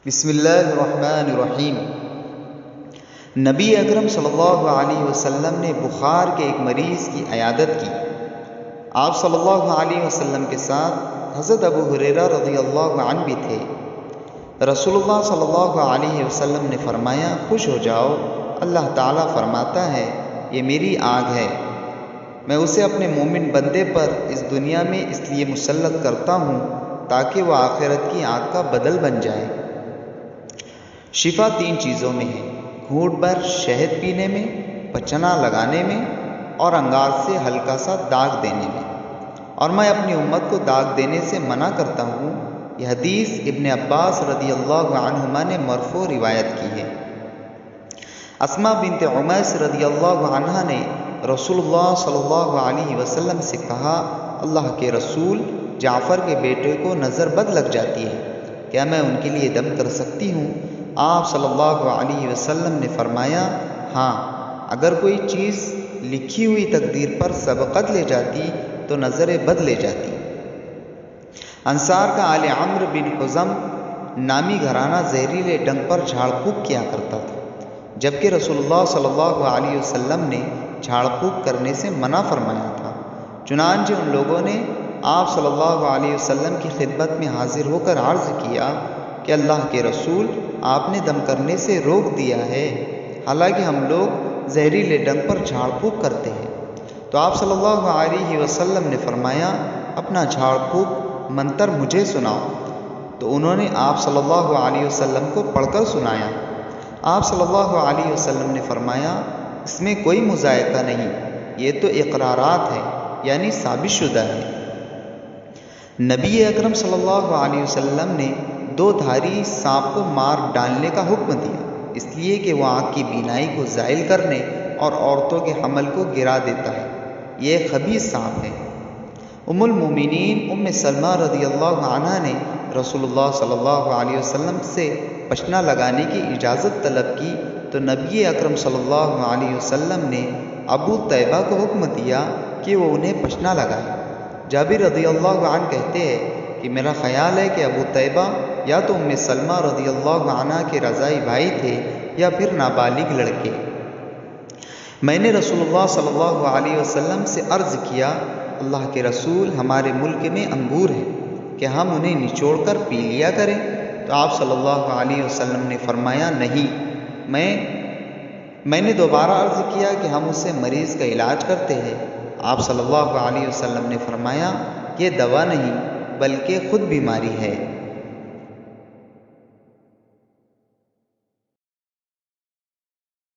بسم اللہ الرحمن الرحیم۔ نبی اکرم صلی اللہ علیہ وسلم نے بخار کے ایک مریض کی عیادت کی۔ آپ صلی اللہ علیہ وسلم کے ساتھ حضرت ابو ہریرہ رضی اللہ عنہ بھی تھے۔ رسول اللہ صلی اللہ علیہ وسلم نے فرمایا، خوش ہو جاؤ، اللہ تعالیٰ فرماتا ہے یہ میری آگ ہے، میں اسے اپنے مومن بندے پر اس دنیا میں اس لیے مسلط کرتا ہوں تاکہ وہ آخرت کی آگ کا بدل بن جائے۔ شفا 3 چیزوں میں ہے، گھونٹ بھر شہد پینے میں، پچنا لگانے میں، اور انگار سے ہلکا سا داغ دینے میں، اور میں اپنی امت کو داغ دینے سے منع کرتا ہوں۔ یہ حدیث ابن عباس رضی اللہ عنہما نے مرفوع روایت کی ہے۔ اسماء بنت عمیس رضی اللہ عنہا نے رسول اللہ صلی اللہ علیہ وسلم سے کہا، اللہ کے رسول، جعفر کے بیٹے کو نظر بد لگ جاتی ہے، کیا میں ان کے لیے دم کر سکتی ہوں؟ آپ صلی اللہ علیہ وسلم نے فرمایا، ہاں، اگر کوئی چیز لکھی ہوئی تقدیر پر سبقت لے جاتی تو نظر بد لے جاتی۔ انصار کا آل عمرو بن حزم نامی گھرانہ زہریلے ڈنگ پر جھاڑ پھونک کیا کرتا تھا، جبکہ رسول اللہ صلی اللہ علیہ وسلم نے جھاڑ پھونک کرنے سے منع فرمایا تھا۔ چنانچہ ان لوگوں نے آپ صلی اللہ علیہ وسلم کی خدمت میں حاضر ہو کر عرض کیا کہ اللہ کے رسول، آپ نے دم کرنے سے روک دیا ہے، حالانکہ ہم لوگ زہریلے ڈنگ پر جھاڑ پھونک کرتے ہیں۔ تو آپ صلی اللہ علیہ وسلم نے فرمایا، اپنا جھاڑ پھونک منتر مجھے سناؤ۔ تو انہوں نے آپ صلی اللہ علیہ وسلم کو پڑھ کر سنایا۔ آپ صلی اللہ علیہ وسلم نے فرمایا، اس میں کوئی مذائقہ نہیں، یہ تو اقرارات ہے، یعنی ثابت شدہ ہے۔ نبی اکرم صلی اللہ علیہ وسلم نے 2 دھاری سانپ کو مار ڈالنے کا حکم دیا، اس لیے کہ وہ آنکھ کی بینائی کو زائل کرنے اور عورتوں کے حمل کو گرا دیتا ہے، یہ ایک خبیث سانپ ہے۔ ام المومنین ام سلمہ رضی اللہ عنہا نے رسول اللہ صلی اللہ علیہ وسلم سے پچنا لگانے کی اجازت طلب کی تو نبی اکرم صلی اللہ علیہ وسلم نے ابو طیبہ کو حکم دیا کہ وہ انہیں پچنا لگائے۔ جابر رضی اللہ عنہ کہتے ہیں کہ میرا خیال ہے کہ ابو طیبہ یا تو ام سلمہ رضی اللہ عنہا کے رضاعی بھائی تھے یا پھر نابالغ لڑکے۔ میں نے رسول اللہ صلی اللہ علیہ وسلم سے عرض کیا، اللہ کے رسول، ہمارے ملک میں انگور ہے، کہ ہم انہیں نچوڑ کر پی لیا کریں؟ تو آپ صلی اللہ علیہ وسلم نے فرمایا، نہیں۔ میں نے دوبارہ عرض کیا کہ ہم اس سے مریض کا علاج کرتے ہیں۔ آپ صلی اللہ علیہ وسلم نے فرمایا، یہ دوا نہیں بلکہ خود بیماری ہے۔